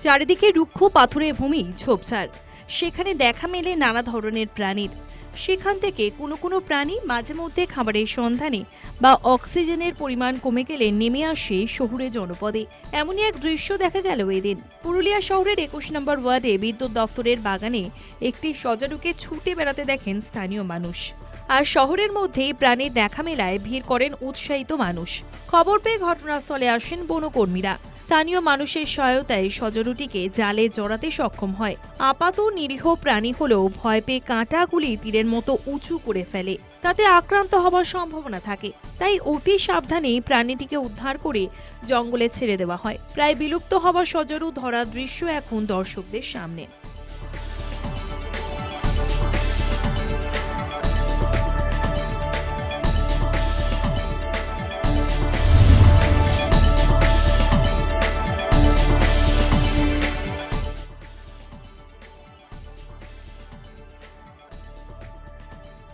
চারিদিকে রুক্ষ পাথুরে ভূমি, ঝোপঝাড়। সেখানে দেখা মেলে নানা ধরনের প্রাণীর। সেখান থেকে কোনো কোনো প্রাণী মাঝে মধ্যে খাবারের সন্ধানে বা অক্সিজেনের পরিমাণ কমে গেলে নেমে আসে শহুরে জনপদে। এমনই এক দৃশ্য দেখা গেল এদিন পুরুলিয়া শহরের 21 নম্বর ওয়ার্ডে বিদ্যুৎ দপ্তরের বাগানে একটি সজারুকে ছুটে বেড়াতে দেখেন স্থানীয় মানুষ। আর শহরের মধ্যেই প্রাণীর দেখা মেলায় ভিড় করেন উৎসাহিত মানুষ। খবর পেয়ে ঘটনাস্থলে আসেন বনকর্মীরা। স্থানীয় মানুষের সহায়তায় সজরুটিকে জালে জড়াতে সক্ষম হয়। আপাত নিরীহ প্রাণী হলেও ভয় পেয়ে কাঁটাগুলি তীরের মতো উঁচু করে ফেলে, তাতে আক্রান্ত হওয়ার সম্ভাবনা থাকে। তাই অতি সাবধানে প্রাণীটিকে উদ্ধার করে জঙ্গলে ছেড়ে দেওয়া হয়। প্রায় বিলুপ্ত হওয়া সজরু ধরার দৃশ্য এখন দর্শকদের সামনে।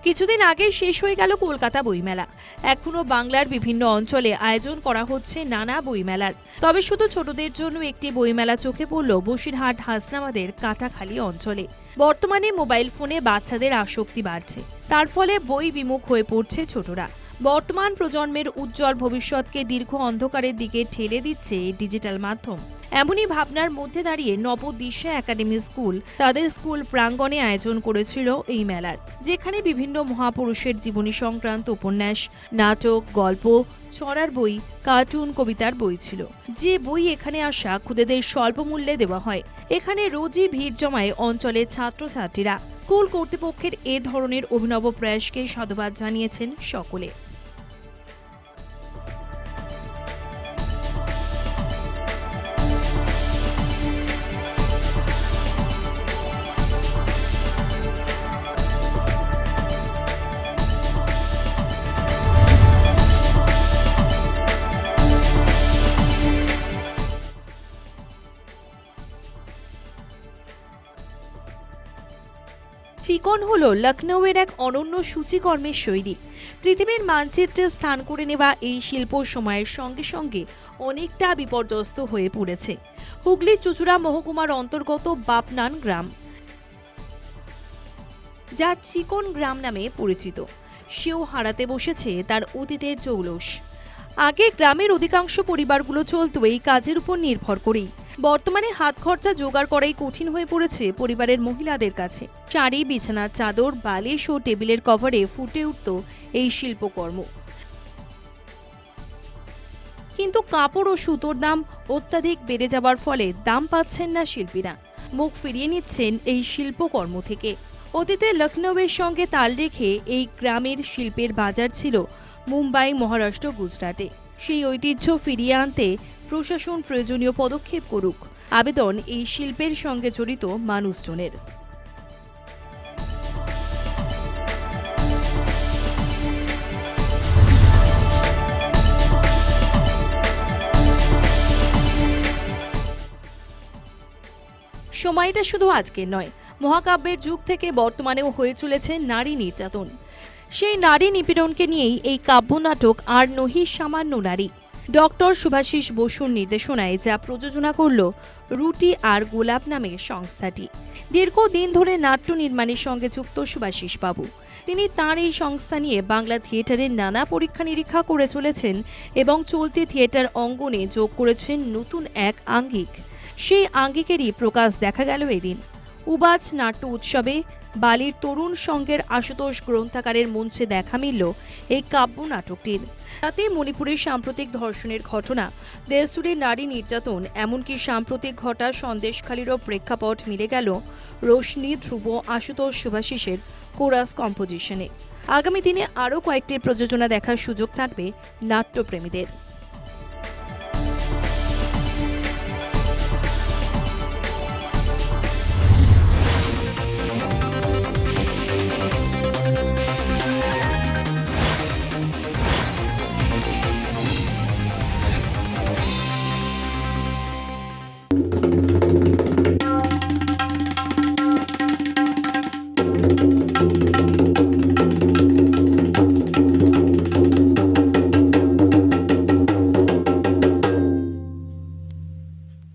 কিছুদিন আগে শেষ হয়ে গেল কলকাতা বইমেলা। এখনো বাংলার বিভিন্ন অঞ্চলে আয়োজন করা হচ্ছে নানা বইমেলার। তবে শুধু ছোটদের জন্য একটি বইমেলা চোখে পড়ল বসিরহাট হাসনাবাদের কাটাখালী অঞ্চলে। বর্তমানে মোবাইল ফোনে বাচ্চাদের আসক্তি বাড়ছে, তার ফলে বই বিমুখ হয়ে পড়ছে ছোটরা। বর্তমান প্রজন্মের উজ্জ্বল ভবিষ্যৎকে দীর্ঘ অন্ধকারের দিকে ঠেলে দিচ্ছে ডিজিটাল মাধ্যম। এমনই ভাবনার মধ্যে দাঁড়িয়ে নবদিশা একাডেমি স্কুল তাদের স্কুল প্রাঙ্গণে আয়োজন করেছিল এই মেলার, যেখানে বিভিন্ন মহাপুরুষের জীবনী সংক্রান্ত উপন্যাস, নাটক, গল্প, ছড়ার বই, কার্টুন, কবিতার বই ছিল। যে বই এখানে আসা খুদেদের স্বল্প মূল্যে দেওয়া হয়। এখানে রোজই ভিড় জমায় অঞ্চলের ছাত্রছাত্রীরা। স্কুল কর্তৃপক্ষের এ ধরনের অভিনব প্রয়াসকে সাধুবাদ জানিয়েছেন সকলে। চিকন হলো লখনৌয়ের এক অনন্য সূচিকর্মের শৈলী। পৃথিবীর মানচিত্রে স্থান করে নেওয়া এই শিল্প সময়ের সঙ্গে সঙ্গে অনেকটা বিপর্যস্ত হয়ে পড়েছে। হুগলি চুঁচুড়া মহকুমার অন্তর্গত বাপনান গ্রাম, যা চিকন গ্রাম নামে পরিচিত, সেও হারাতে বসেছে তার অতীতের জৌলস। আগে গ্রামের অধিকাংশ পরিবারগুলো চলত এই কাজের উপর নির্ভর করেই। বর্তমানে হাত খরচা জোগাড় করাই কঠিন হয়ে পড়েছে পরিবারের মহিলাদের কাছে। শাড়ি, বিছানার চাদর, বালিশ ও টেবিলের কভারে ফুটে উঠত এই শিল্পকর্ম। কিন্তু কাপড় ও সুতোর দাম অত্যাধিক বেড়ে যাবার ফলে দাম পাচ্ছেন না শিল্পীরা। মুখ ফিরিয়ে নিচ্ছেন এই শিল্পকর্ম থেকে। অতীতে লখনৌয়ের সঙ্গে তাল রেখে এই গ্রামের শিল্পের বাজার ছিল মুম্বাই, মহারাষ্ট্র, গুজরাটে। সেই ঐতিহ্য ফিরিয়ে আনতে প্রশাসন প্রয়োজনীয় পদক্ষেপ করুক, আবেদন এই শিল্পের সঙ্গে জড়িত মানুষজনের। সময়টা শুধু আজকের নয়, মহাকাব্যের যুগ থেকে বর্তমানেও হয়ে চলেছে নারী নির্যাতন। সেই নারী নিপীড়নকে নিয়েই এই কাব্যনাটক আর নহি সামান্য নারী। ডক্টর শুভাশিস বসুর নির্দেশনায় যা প্রযোজনা করল রুটি আর গোলাপ নামের সংস্থাটি। দীর্ঘদিন ধরে নাট্য নির্মাণের সঙ্গে যুক্ত শুভাশিস বাবু। তিনি তাঁর এই সংস্থা নিয়ে বাংলা থিয়েটারের নানা পরীক্ষা নিরীক্ষা করে চলেছেন এবং চলতি থিয়েটার অঙ্গনে যোগ করেছেন নতুন এক আঙ্গিক। সেই আঙ্গিকেরই প্রকাশ দেখা গেল এদিন উবাচ নাট্য উৎসবে। বালির তরুণ সংঘের আশুতোষ গ্রন্থাগারের মঞ্চে দেখা মিলল এই কাব্য নাটকটির। তাতে মণিপুরের সাম্প্রতিক ধর্ষণের ঘটনা, দেশজুড়ে নারী নির্যাতন, এমনকি সাম্প্রতিক ঘটা সন্দেশখালিরও প্রেক্ষাপট মিলে গেল রোশনি, ধ্রুব, আশুতোষ, শুভাশিসের কোরাস কম্পোজিশনে। আগামী দিনে আরও কয়েকটি প্রযোজনা দেখার সুযোগ থাকবে নাট্যপ্রেমীদের।